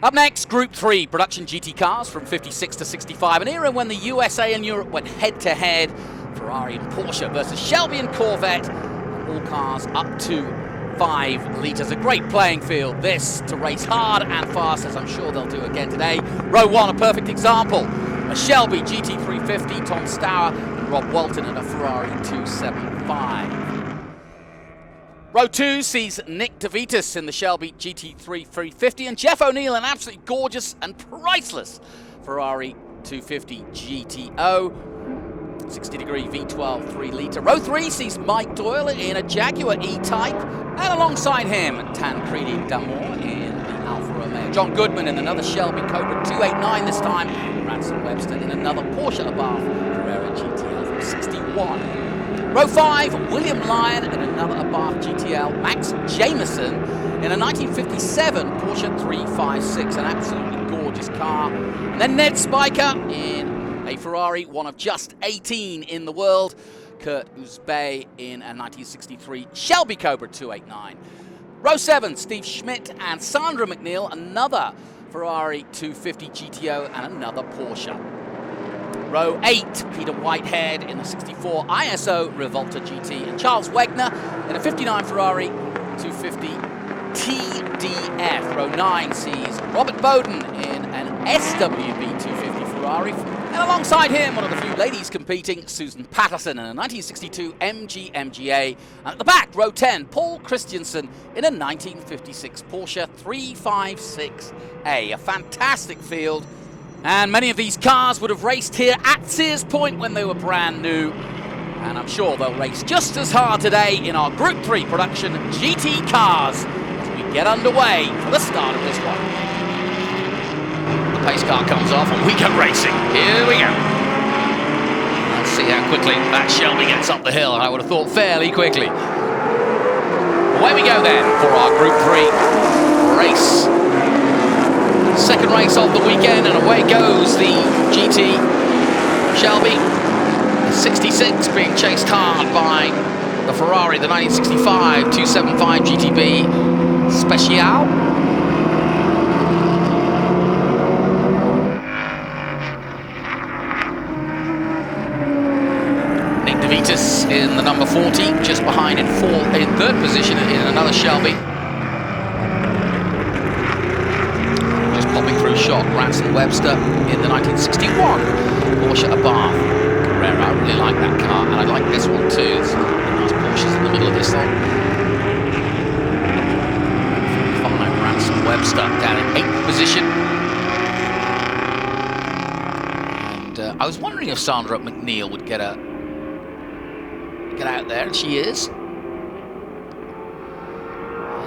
Up next, Group 3 production GT cars from 56 to 65, an era when the USA and Europe went head-to-head. Ferrari and Porsche versus Shelby and Corvette. All cars up to 5 litres. A great playing field, this, to race hard and fast, as I'm sure they'll do again today. Row 1, a perfect example. A Shelby GT350, Tom Stour and Rob Walton in a Ferrari 275. Row 2 sees Nick DeVitis in the Shelby GT350 and Jeff O'Neill, an absolutely gorgeous and priceless Ferrari 250 GTO. 60-degree V12 3-litre. Row 3 sees Mike Doyle in a Jaguar E-Type, and alongside him, Tancredi D'Amour in the Alfa Romeo. John Goodman in another Shelby Cobra 289 this time. Ranson Webster in another Porsche Abarth Carrera GTL from 61. Row 5, William Lyon in another Abarth GTL. Max Jamiesson in a 1957 Porsche 356, an absolutely gorgeous car. And then Ned Spiker in a Ferrari, one of just 18 in the world. Kurt Uzbay in a 1963 Shelby Cobra 289. Row 7, Steve Schmidt and Sandra McNeil, another Ferrari 250 GTO and another Porsche. Row 8, Peter Whitehead in the 64 ISO Revolta GT and Charles Wegner in a 59 Ferrari 250 TDF. Row 9 sees Robert Bowden in an SWB 250 Ferrari, and alongside him, one of the few ladies competing, Susan Patterson in a 1962 MG MGA. And at the back, row 10, Paul Christiansen in a 1956 Porsche 356A. A fantastic field, and many of these cars would have raced here at Sears Point when they were brand new. And I'm sure they'll race just as hard today in our Group 3 production GT cars as we get underway for the start of this one. The pace car comes off and we go racing. Here we go. Let's see how quickly that Shelby gets up the hill. I would have thought fairly quickly. Away we go then for our Group 3 race. Second race of the weekend, and away goes the GT Shelby. The 66 being chased hard by the Ferrari, the 1965 275 GTB Special. In the number 40, just behind in third position in another Shelby. Just popping through shot, Ranson Webster in the 1961 Porsche Abarth Carrera. I really like that car, and I like this one too. There's nice Porsches in the middle of this thing. Following Ranson Webster down in 8th position. And I was wondering if Sandra McNeil would get out there, and she is. In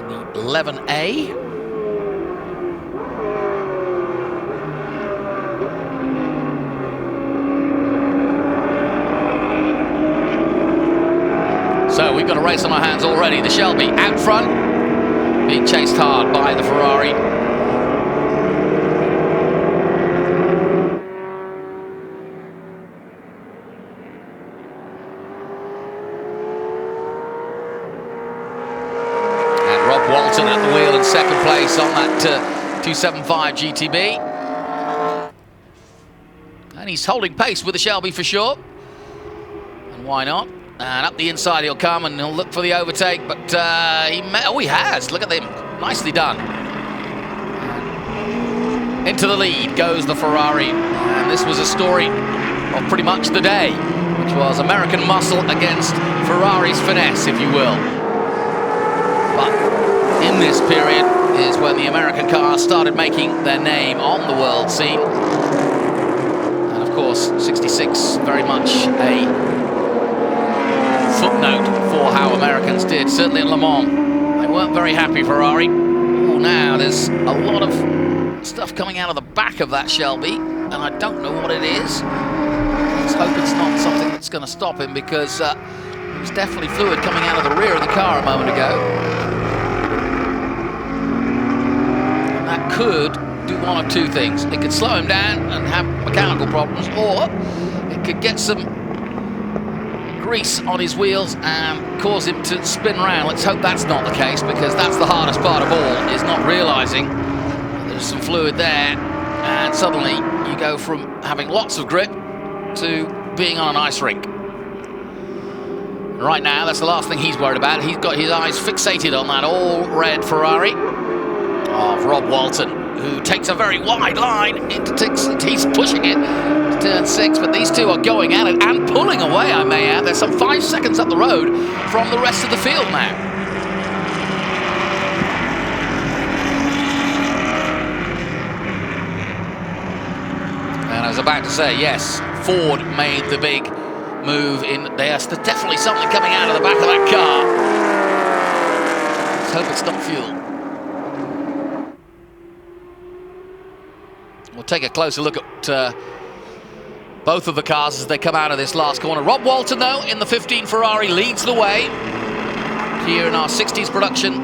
the 11A. So we've got a race on our hands already. The Shelby out front, being chased hard by the Ferrari. Walton at the wheel in second place on that 275 GTB. And he's holding pace with the Shelby for sure. And why not? And up the inside he'll come and he'll look for the overtake, but he has. Look at him. Nicely done. Into the lead goes the Ferrari. And this was a story of pretty much the day, which was American muscle against Ferrari's finesse, if you will. But in this period is when the American cars started making their name on the world scene. And of course, 66 very much a footnote for how Americans did, certainly at Le Mans. They weren't very happy, Ferrari. Oh, now there's a lot of stuff coming out of the back of that Shelby, and I don't know what it is. Let's hope it's not something that's going to stop him, because there was definitely fluid coming out of the rear of the car a moment ago. That could do one of two things. It could slow him down and have mechanical problems, or it could get some grease on his wheels and cause him to spin around. Let's hope that's not the case, because that's the hardest part of all, is not realizing that There's some fluid there, and suddenly you go from having lots of grip to being on an ice rink. Right now, that's the last thing he's worried about. He's got his eyes fixated on that all-red Ferrari of Rob Walton, who takes a very wide line into he's pushing it to turn 6, but these two are going at it and pulling away, I may add. They're some 5 seconds up the road from the rest of the field now. And I was about to say, yes, Ford made the big move in there. There's definitely something coming out of the back of that car. Let's hope it's not fuel. We'll take a closer look at both of the cars as they come out of this last corner. Rob Walton, though, in the 15 Ferrari, leads the way here in our 60s production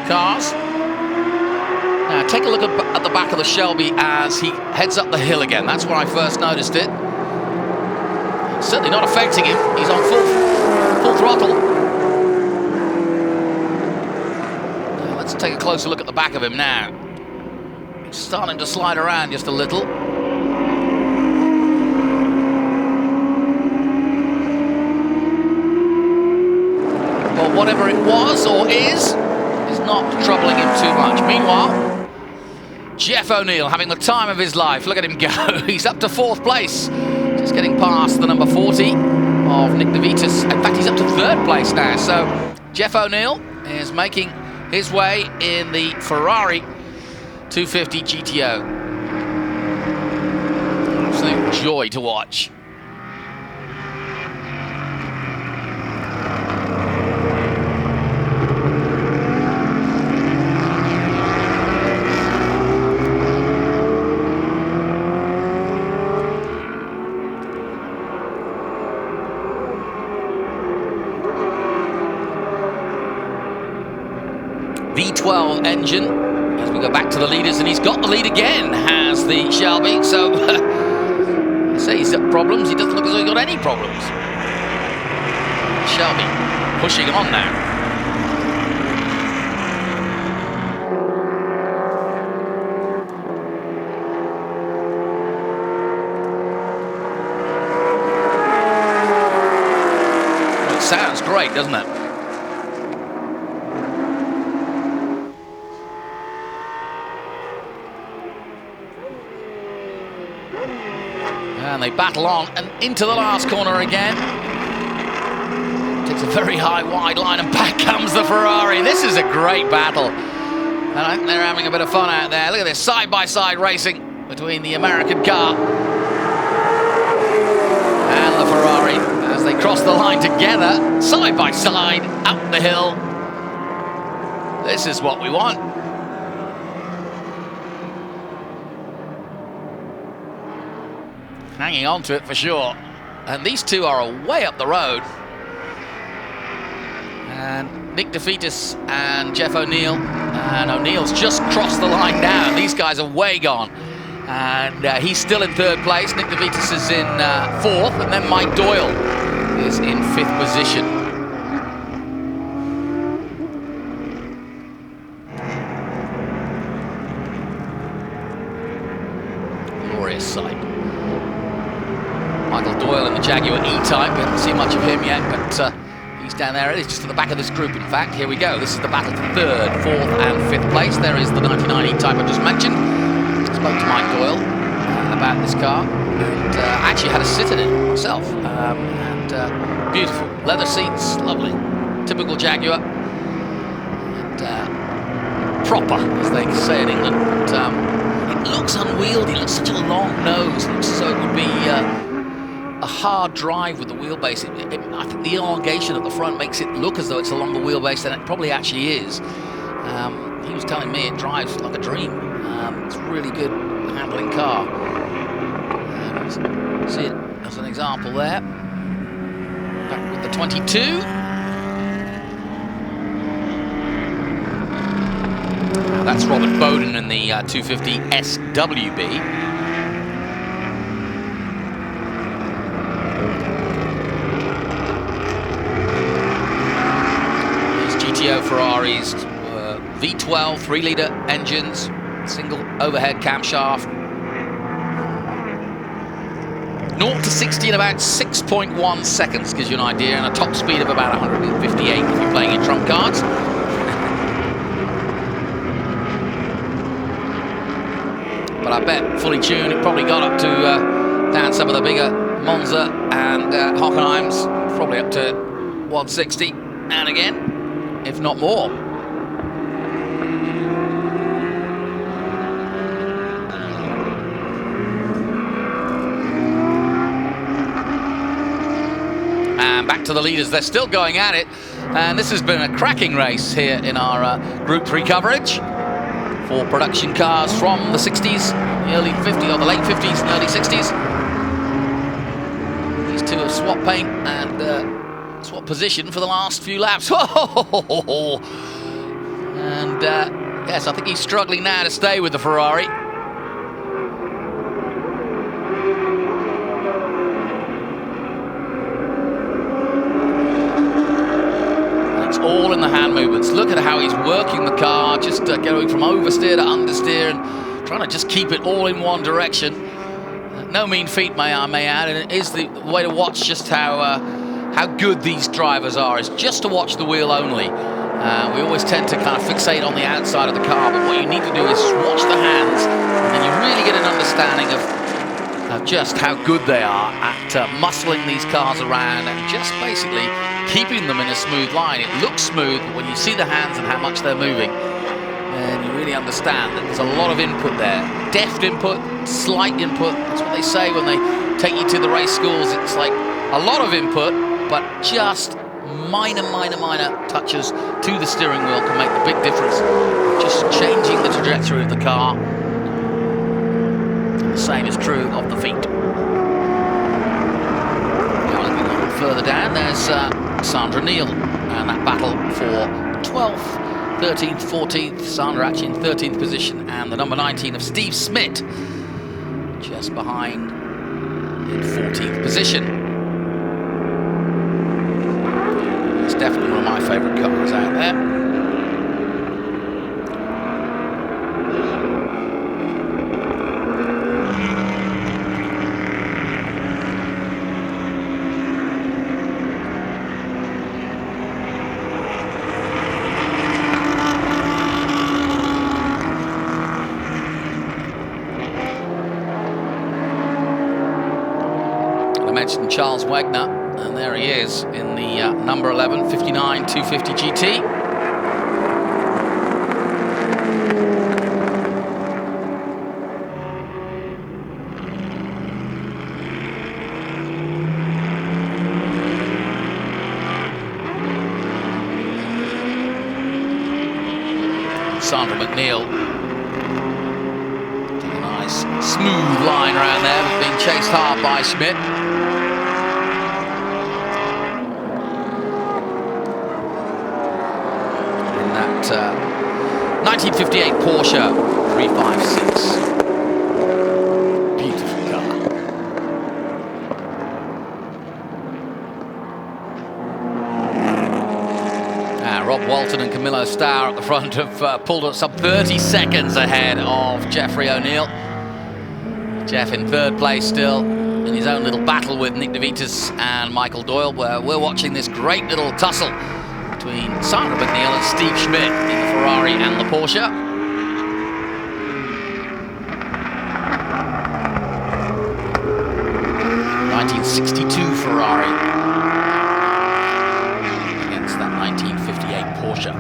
cars. Now, take a look at the back of the Shelby as he heads up the hill again. That's when I first noticed it. Certainly not affecting him. He's on full throttle. Now, let's take a closer look at the back of him now. He's starting to slide around just a little. But whatever it was or is not troubling him too much. Meanwhile, Jeff O'Neill having the time of his life. Look at him go. He's up to 4th place. Just getting past the number 40 of Nick DeVitis. In fact, he's up to 3rd place now. So Jeff O'Neill is making his way in the Ferrari 250 GTO. Absolute joy to watch. V12 engine as we go back to the leaders, and he's got the lead again, has the Shelby. So I say he's got problems. He doesn't look as though he's got any problems. Shelby pushing on now. Well, it sounds great, doesn't it? And they battle on and into the last corner again. Takes a very high, wide line, and back comes the Ferrari. This is a great battle. And I think they're having a bit of fun out there. Look at this side-by-side racing between the American car and the Ferrari as they cross the line together, side-by-side, up the hill. This is what we want. Hanging on to it for sure. And these two are way up the road. And Nick DeVitis and Jeff O'Neill. And O'Neill's just crossed the line down. These guys are way gone. And he's still in 3rd place. Nick DeVitis is in 4th. And then Mike Doyle is in 5th position. Glorious sight. Michael Doyle in the Jaguar E-Type. We haven't seen much of him yet, but he's down there. It is just at the back of this group, in fact. Here we go. This is the battle for 3rd, 4th, and 5th place. There is the 99 E-Type I just mentioned. Spoke to Mike Doyle about this car, and I actually had a sit in it myself. Beautiful. Leather seats, lovely. Typical Jaguar. And proper, as they say in England. But, it looks unwieldy. It looks such a long nose. It looks as though it would be a hard drive with the wheelbase. I think the elongation at the front makes it look as though it's along the wheelbase, and it probably actually is. He was telling me it drives like a dream. It's a really good handling car. See it as an example there. Back with the 22. That's Robert Bowden in the 250 SWB. GTO Ferraris, V12 3-litre engines, Single overhead camshaft. 0 to 60 in about 6.1 seconds, gives you an idea, and a top speed of about 158 if you're playing your trump cards. But I bet fully tuned, it probably got up to down some of the bigger Monza and Hockenheims, probably up to 160, and again, if not more. And back to the leaders, they're still going at it, and this has been a cracking race here in our Group 3 coverage for production cars from the 60s, the early 50s, or the late 50s and early 60s. These two have swapped paint and swapped position for the last few laps. And yes, I think he's struggling now to stay with the Ferrari. All in the hand movements. Look at how he's working the car, just going from oversteer to understeer and trying to just keep it all in one direction. No mean feat, may I add, and it is the way to watch just how good these drivers are, is just to watch the wheel only. We always tend to kind of fixate on the outside of the car, but what you need to do is watch the hands, and then you really get an understanding of just how good they are at muscling these cars around and just basically keeping them in a smooth line. It looks smooth, but when you see the hands and how much they're moving, then you really understand that there's a lot of input there. Deft input, slight input. That's what they say when they take you to the race schools. It's like a lot of input, but just minor touches to the steering wheel can make the big difference. Just changing the trajectory of the car. The same is true of the feet. Now looking a little further down, there's Sandra Neal, and that battle for 12th, 13th, 14th. Sandra actually in 13th position, and the number 19 of Steve Smith just behind in 14th position. It's definitely one of my favourite cars out there. Charles Wegner, and there he is in the number 11 59 250 GT. Sandra McNeil, a nice smooth line around there, but being chased hard by Schmidt. In that 1958 Porsche 356. Beautiful car. Rob Walton and Camillo Stour at the front have pulled up some 30 seconds ahead of Jeffrey O'Neill. Jeff in third place still, in his own little battle with Nick DeVitas and Michael Doyle, where we're watching this great little tussle between Sandra McNeil and Steve Schmidt in the Ferrari and the Porsche. '62 Ferrari against that 1958 Porsche.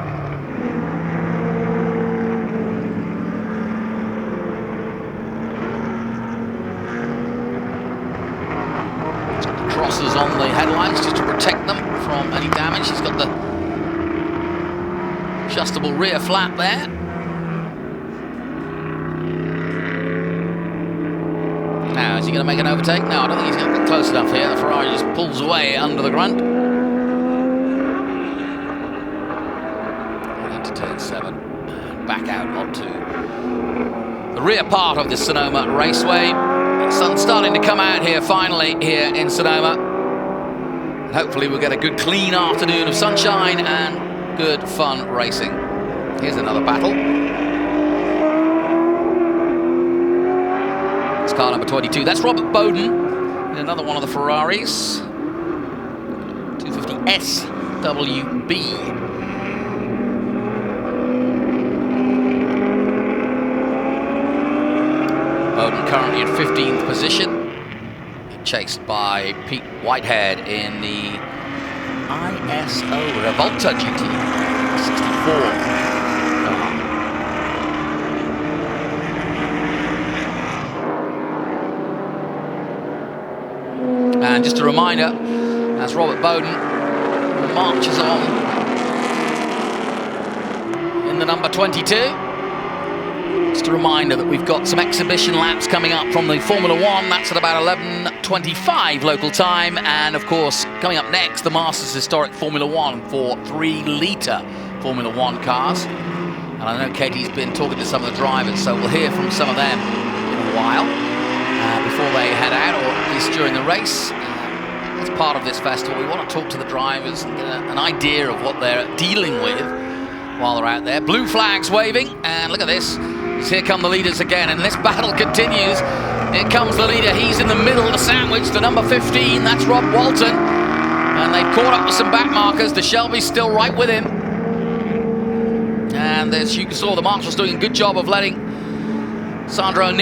Crosses on the headlights just to protect them from any damage. He's got the adjustable rear flap there. Now, is he going to make an overtake? No, I don't think he's going to get close enough here. The Ferrari just pulls away under the grunt. Into turn 7 and back out onto the rear part of the Sonoma Raceway. The sun's starting to come out here finally here in Sonoma. And hopefully we'll get a good clean afternoon of sunshine and good fun racing. Here's another battle. That's car number 22. That's Robert Bowden in another one of the Ferraris. 250 SWB. Bowden currently in 15th position, chased by Pete Whitehead in the ISO Revolta GT 64. And just a reminder, as Robert Bowden marches on in the number 22. Just a reminder that we've got some exhibition laps coming up from the Formula One. That's at about 11:25 local time. And of course, coming up next, the Masters Historic Formula One for 3-litre Formula One cars. And I know Katie's been talking to some of the drivers, so we'll hear from some of them in a while before they head out, or at least during the race. As part of this festival, we want to talk to the drivers and get an idea of what they're dealing with while they're out there. Blue flags waving, and look at this. Here come the leaders again, and this battle continues. Here comes the leader. He's in the middle of the sandwich, the number 15. That's Rob Walton. And they've caught up with some back markers. The Shelby's still right with him. And as you saw, the marshal's doing a good job of letting Sandra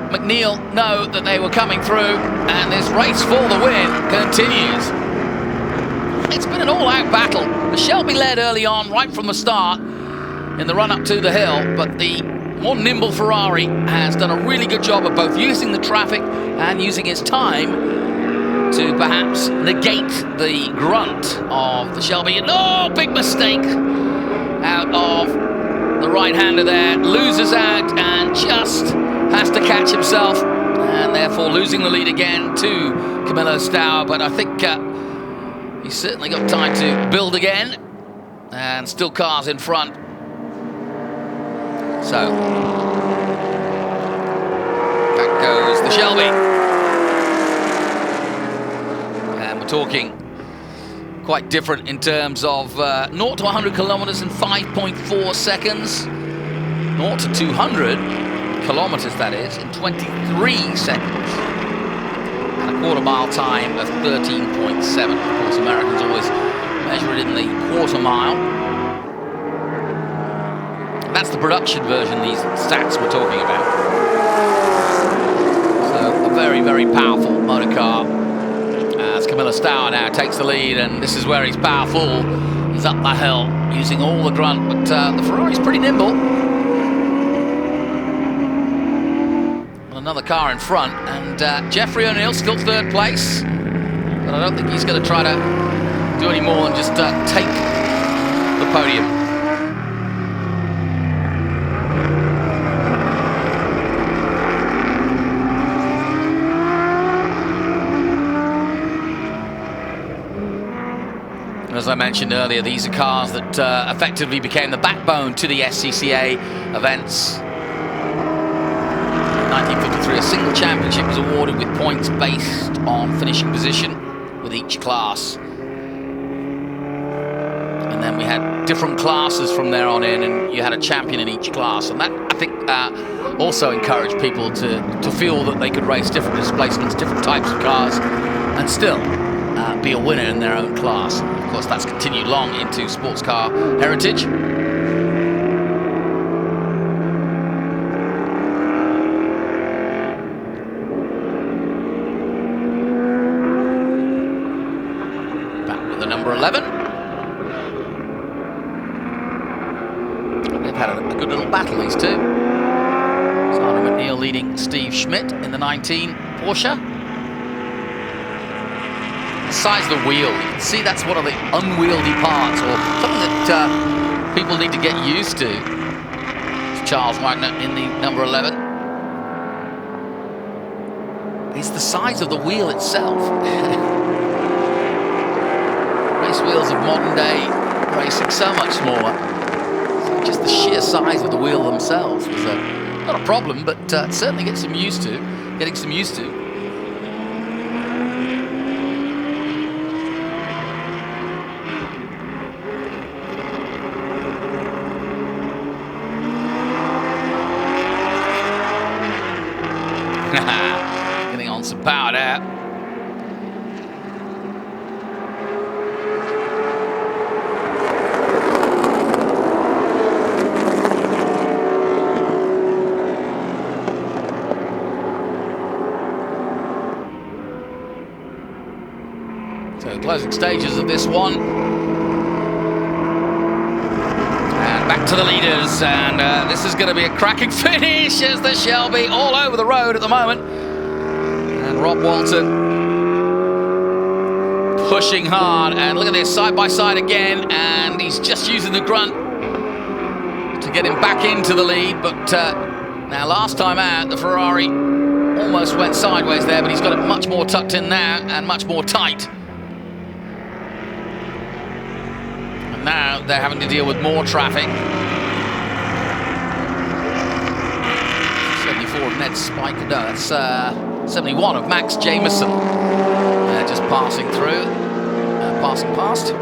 McNeil know that they were coming through. And this race for the win continues. It's been an all-out battle. The Shelby led early on, right from the start, in the run-up to the hill, but the more nimble Ferrari has done a really good job of both using the traffic and using his time to perhaps negate the grunt of the Shelby. And oh, big mistake out of the right-hander there. Loses out and just has to catch himself, and therefore losing the lead again to Camilo Stour. But I think he's certainly got time to build again, and still cars in front. So, back goes the Shelby. And we're talking quite different in terms of 0 to 100 kilometers in 5.4 seconds. 0 to 200 kilometers, that is, in 23 seconds. And a quarter-mile time of 13.7. Of course, Americans always measure it in the quarter mile. That's the production version, these stats we're talking about. So a very, very powerful motor car. As Camilo Stour now takes the lead, and this is where he's powerful. He's up the hill using all the grunt, but the Ferrari's pretty nimble. Another car in front, and Jeffrey O'Neill still third place. But I don't think he's going to try to do any more than just take the podium. As I mentioned earlier, these are cars that effectively became the backbone to the SCCA events. In 1953, a single championship was awarded with points based on finishing position with each class. And then we had different classes from there on in, and you had a champion in each class. And that, I think, also encouraged people to feel that they could race different displacements, different types of cars, and still be a winner in their own class. Of course, that's continued long into sports car heritage. Back with the number 11. They've had a good little battle, these two. Sandra McNeil leading Steve Schmidt in the 19 Porsche. Size of the wheel, you can see that's one of the unwieldy parts, or something that people need to get used to. It's Charles Wegner in the number 11. It's the size of the wheel itself. Race wheels of modern day racing so much smaller. So just the sheer size of the wheel themselves was not a problem, but certainly getting some used to. closing stages of this one. And back to the leaders, and this is going to be a cracking finish as the Shelby all over the road at the moment. And Rob Walton pushing hard, and look at this, side by side again, and he's just using the grunt to get him back into the lead. But now last time out, the Ferrari almost went sideways there, but he's got it much more tucked in now and much more tight. And now they're having to deal with more traffic. 74 of Ned Spike, no, that's 71 of Max Jamiesson. Just passing through, passing past.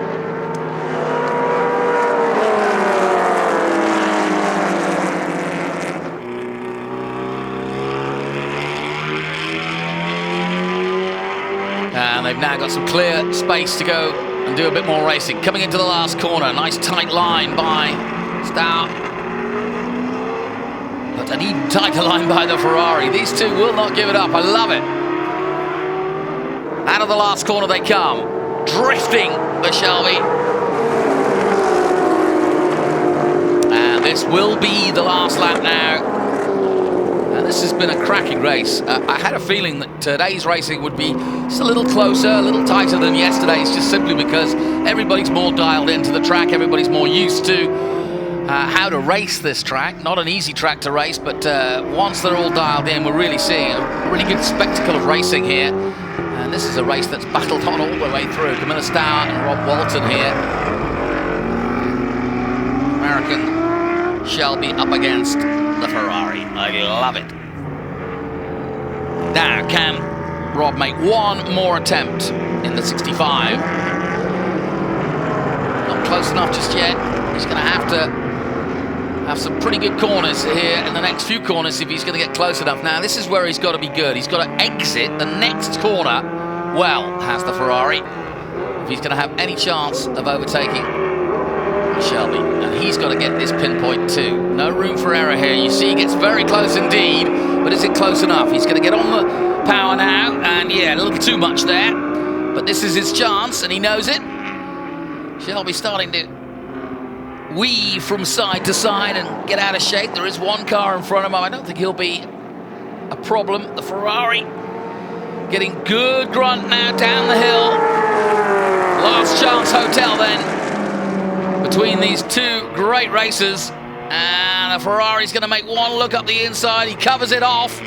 And they've now got some clear space to go and do a bit more racing. Coming into the last corner, nice tight line by Stout. But an even tighter line by the Ferrari. These two will not give it up, I love it. Out of the last corner they come, drifting the Shelby. And this will be the last lap now. And this has been a cracking race. I had a feeling that today's racing would be just a little closer, a little tighter than yesterday's, just simply because everybody's more dialed into the track, everybody's more used to how to race this track. Not an easy track to race, but once they're all dialed in, we're really seeing a really good spectacle of racing here. And this is a race that's battled on all the way through. Camilla Stour and Rob Walton here. American Shelby up against the Ferrari. I love it. Now, can Rob make one more attempt in the 65? Not close enough just yet. He's going to have some pretty good corners here in the next few corners if he's going to get close enough. Now, this is where he's got to be good. He's got to exit the next corner well, has the Ferrari, if he's going to have any chance of overtaking Shelby. And he's got to get this pinpoint too. No room for error here. You see he gets very close indeed, but is it close enough? He's going to get on the power now, and yeah, a little too much there. But this is his chance, and he knows it. Shelby starting to weave from side to side and get out of shape. There is one car in front of him. I don't think he'll be a problem. The Ferrari getting good grunt now down the hill. Last chance hotel then between these two great racers. And the Ferrari's going to make one look up the inside. He covers it off.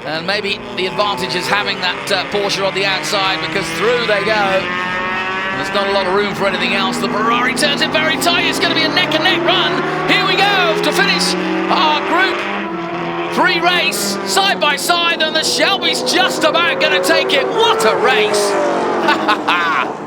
And maybe the advantage is having that Porsche on the outside, because through they go. There's not a lot of room for anything else. The Ferrari turns it very tight. It's going to be a neck-and-neck run. Here we go to finish our Group 3 race, side by side, and the Shelby's just about going to take it. What a race! Ha ha ha!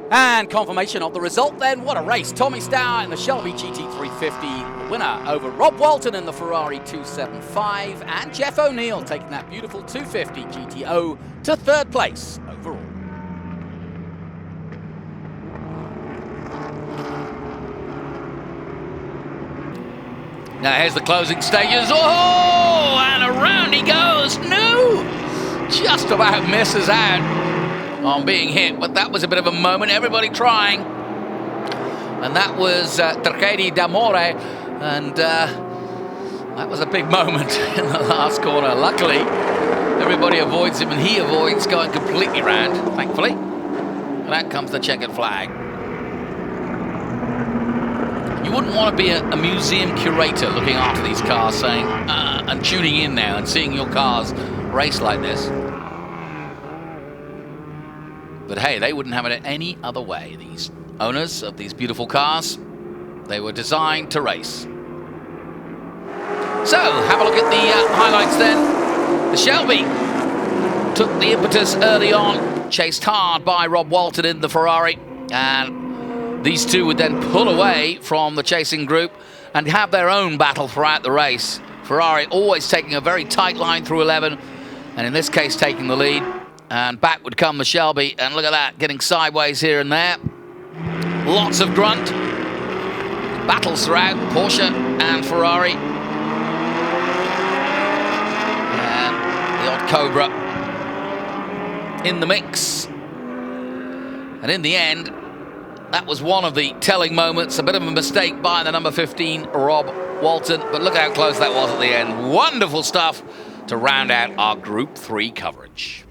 And confirmation of the result then. What a race. Tommy Stour in the Shelby GT350, winner over Rob Walton in the Ferrari 275, and Jeff O'Neill taking that beautiful 250 GTO to third place overall. Now here's the closing stages. Oh, and around he goes. No! Just about misses out on being hit, but that was a bit of a moment. Everybody trying. And that was Tragedi d'Amore, and that was a big moment in the last corner. Luckily, everybody avoids him, and he avoids going completely round, thankfully. And out comes the checkered flag. You wouldn't want to be a museum curator looking after these cars, saying, and tuning in now and seeing your cars race like this. But hey, they wouldn't have it any other way. These owners of these beautiful cars, they were designed to race. So, have a look at the highlights then. The Shelby took the impetus early on, chased hard by Rob Walton in the Ferrari, and these two would then pull away from the chasing group and have their own battle throughout the race. Ferrari always taking a very tight line through 11, and in this case taking the lead. And back would come the Shelby, and look at that, getting sideways here and there. Lots of grunt. Battles throughout, Porsche and Ferrari. And the odd Cobra in the mix. And in the end, that was one of the telling moments. A bit of a mistake by the number 15, Rob Walton. But look how close that was at the end. Wonderful stuff to round out our Group 3 coverage.